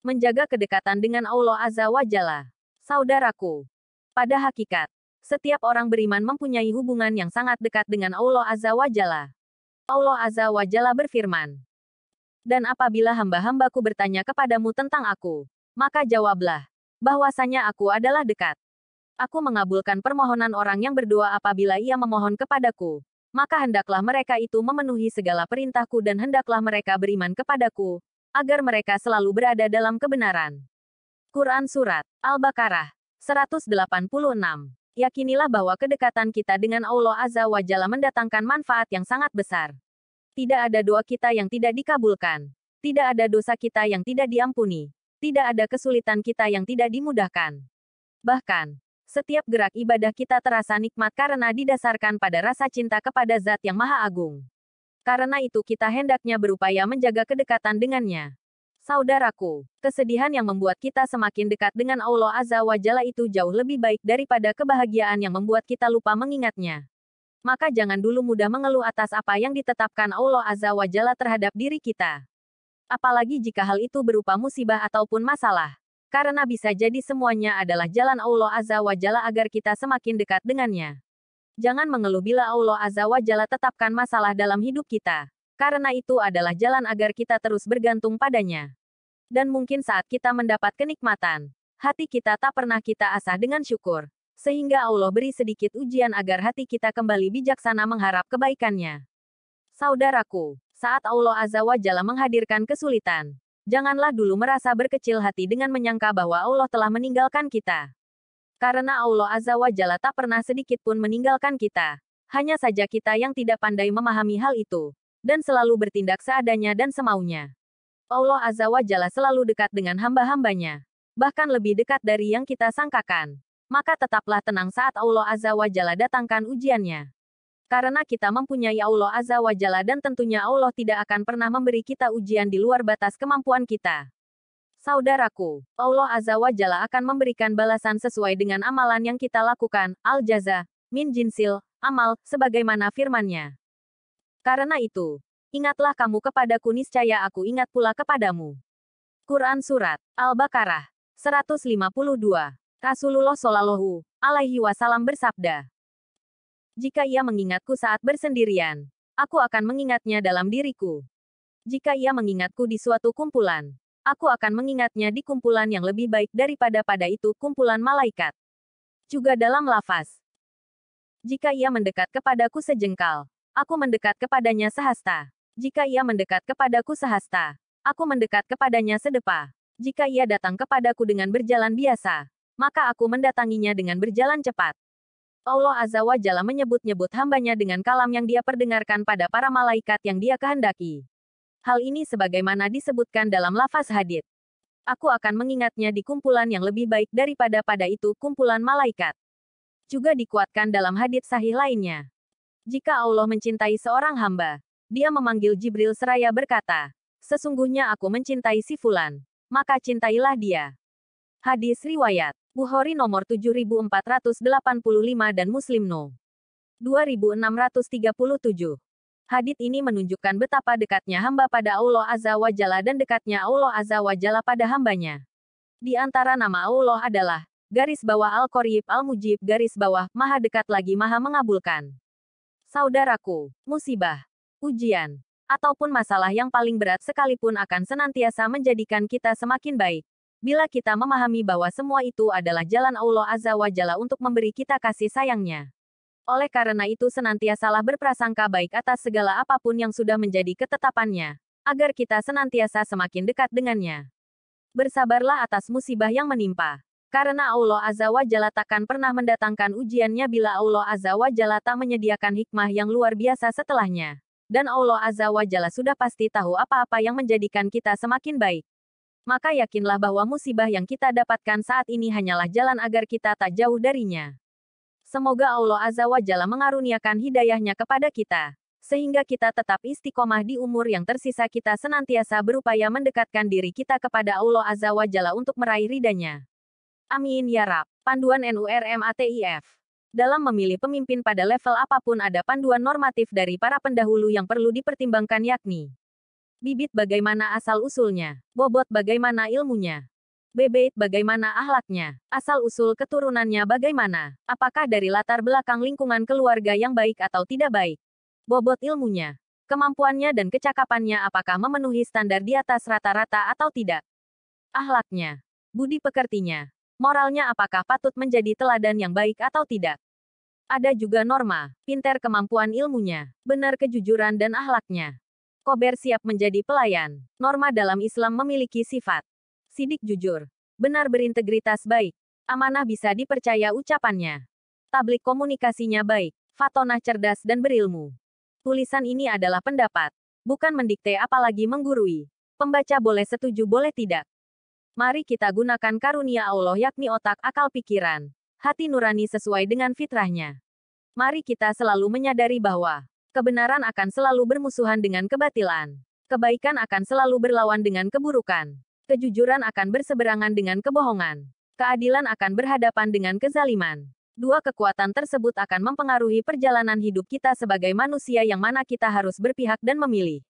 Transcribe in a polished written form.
menjaga kedekatan dengan Allah Azza wa Jalla. Saudaraku, pada hakikat, setiap orang beriman mempunyai hubungan yang sangat dekat dengan Allah Azza wa Jalla. Allah Azza wa Jalla berfirman, "Dan apabila hamba-hambaku bertanya kepadamu tentang aku, maka jawablah, bahwasanya aku adalah dekat. Aku mengabulkan permohonan orang yang berdoa apabila ia memohon kepadaku. Maka hendaklah mereka itu memenuhi segala perintahku dan hendaklah mereka beriman kepadaku, agar mereka selalu berada dalam kebenaran." Quran Surat Al-Baqarah 186. Yakinilah bahwa kedekatan kita dengan Allah Azza wa Jalla mendatangkan manfaat yang sangat besar. Tidak ada doa kita yang tidak dikabulkan. Tidak ada dosa kita yang tidak diampuni. Tidak ada kesulitan kita yang tidak dimudahkan. Bahkan, setiap gerak ibadah kita terasa nikmat karena didasarkan pada rasa cinta kepada Zat yang Maha Agung. Karena itu kita hendaknya berupaya menjaga kedekatan dengannya. Saudaraku, kesedihan yang membuat kita semakin dekat dengan Allah Azza wa Jalla itu jauh lebih baik daripada kebahagiaan yang membuat kita lupa mengingatnya. Maka jangan dulu mudah mengeluh atas apa yang ditetapkan Allah Azza wa Jalla terhadap diri kita. Apalagi jika hal itu berupa musibah ataupun masalah. Karena bisa jadi semuanya adalah jalan Allah Azza wa Jalla agar kita semakin dekat dengannya. Jangan mengeluh bila Allah Azza wa Jalla tetapkan masalah dalam hidup kita. Karena itu adalah jalan agar kita terus bergantung padanya. Dan mungkin saat kita mendapat kenikmatan, hati kita tak pernah kita asah dengan syukur. Sehingga Allah beri sedikit ujian agar hati kita kembali bijaksana mengharap kebaikannya. Saudaraku, saat Allah Azza wa Jalla menghadirkan kesulitan, janganlah dulu merasa berkecil hati dengan menyangka bahwa Allah telah meninggalkan kita. Karena Allah Azza wa Jalla tak pernah sedikit pun meninggalkan kita. Hanya saja kita yang tidak pandai memahami hal itu, dan selalu bertindak seadanya dan semaunya. Allah Azza wa Jalla selalu dekat dengan hamba-hambanya. Bahkan lebih dekat dari yang kita sangkakan. Maka tetaplah tenang saat Allah Azza wa Jalla datangkan ujiannya. Karena kita mempunyai Allah Azza wa Jalla dan tentunya Allah tidak akan pernah memberi kita ujian di luar batas kemampuan kita. Saudaraku, Allah Azza wa Jalla akan memberikan balasan sesuai dengan amalan yang kita lakukan, al-jaza, min jinsil, amal, sebagaimana firman-Nya. Karena itu, ingatlah kamu kepadaku niscaya aku ingat pula kepadamu. Quran Surat Al-Baqarah 152. Rasulullah Shallallahu Alaihi Wasallam bersabda, "Jika ia mengingatku saat bersendirian, aku akan mengingatnya dalam diriku. Jika ia mengingatku di suatu kumpulan, aku akan mengingatnya di kumpulan yang lebih baik daripada pada itu kumpulan malaikat." Juga dalam lafaz, "Jika ia mendekat kepadaku sejengkal, aku mendekat kepadanya sehasta. Jika ia mendekat kepadaku sehasta, aku mendekat kepadanya sedepa. Jika ia datang kepadaku dengan berjalan biasa, maka aku mendatanginya dengan berjalan cepat." Allah Azza wa Jalla menyebut-nyebut hambanya dengan kalam yang dia perdengarkan pada para malaikat yang dia kehendaki. Hal ini sebagaimana disebutkan dalam lafaz hadits. Aku akan mengingatnya di kumpulan yang lebih baik daripada pada itu kumpulan malaikat. Juga dikuatkan dalam hadits sahih lainnya. Jika Allah mencintai seorang hamba, dia memanggil Jibril seraya berkata, "Sesungguhnya aku mencintai si Fulan, maka cintailah dia." Hadis riwayat Bukhari nomor 7485 dan Muslim no. 2637. Hadits ini menunjukkan betapa dekatnya hamba pada Allah Azza wa Jalla dan dekatnya Allah Azza wa Jalla pada hambanya. Di antara nama Allah adalah, garis bawah Al-Qarib Al-Mujib garis bawah, Maha dekat lagi Maha mengabulkan. Saudaraku, musibah, ujian, ataupun masalah yang paling berat sekalipun akan senantiasa menjadikan kita semakin baik. Bila kita memahami bahwa semua itu adalah jalan Allah Azza wa Jalla untuk memberi kita kasih sayangnya. Oleh karena itu senantiasalah berprasangka baik atas segala apapun yang sudah menjadi ketetapannya, agar kita senantiasa semakin dekat dengannya. Bersabarlah atas musibah yang menimpa. Karena Allah Azza wa Jalla takkan pernah mendatangkan ujiannya bila Allah Azza wa Jalla tak menyediakan hikmah yang luar biasa setelahnya. Dan Allah Azza wa Jalla sudah pasti tahu apa-apa yang menjadikan kita semakin baik. Maka yakinlah bahwa musibah yang kita dapatkan saat ini hanyalah jalan agar kita tak jauh darinya. Semoga Allah Azza wa Jalla mengaruniakan hidayahnya kepada kita, sehingga kita tetap istiqomah di umur yang tersisa kita senantiasa berupaya mendekatkan diri kita kepada Allah Azza wa Jalla untuk meraih ridhanya. Amin ya Rabb. Panduan NURMATIF. Dalam memilih pemimpin pada level apapun ada panduan normatif dari para pendahulu yang perlu dipertimbangkan yakni Bibit bagaimana asal-usulnya? Bobot bagaimana ilmunya? Bebet bagaimana ahlaknya? Asal-usul keturunannya bagaimana? Apakah dari latar belakang lingkungan keluarga yang baik atau tidak baik? Bobot ilmunya, kemampuannya dan kecakapannya apakah memenuhi standar di atas rata-rata atau tidak? Ahlaknya, budi pekertinya, moralnya apakah patut menjadi teladan yang baik atau tidak? Ada juga norma, pinter kemampuan ilmunya, benar kejujuran dan ahlaknya. Kober siap menjadi pelayan. Norma dalam Islam memiliki sifat sidik jujur, benar berintegritas baik, amanah bisa dipercaya ucapannya. Tablik komunikasinya baik, fatonah cerdas dan berilmu. Tulisan ini adalah pendapat, bukan mendikte apalagi menggurui. Pembaca boleh setuju boleh tidak. Mari kita gunakan karunia Allah yakni otak akal pikiran. Hati nurani sesuai dengan fitrahnya. Mari kita selalu menyadari bahwa kebenaran akan selalu bermusuhan dengan kebatilan. Kebaikan akan selalu berlawan dengan keburukan. Kejujuran akan berseberangan dengan kebohongan. Keadilan akan berhadapan dengan kezaliman. Dua kekuatan tersebut akan mempengaruhi perjalanan hidup kita sebagai manusia yang mana kita harus berpihak dan memilih.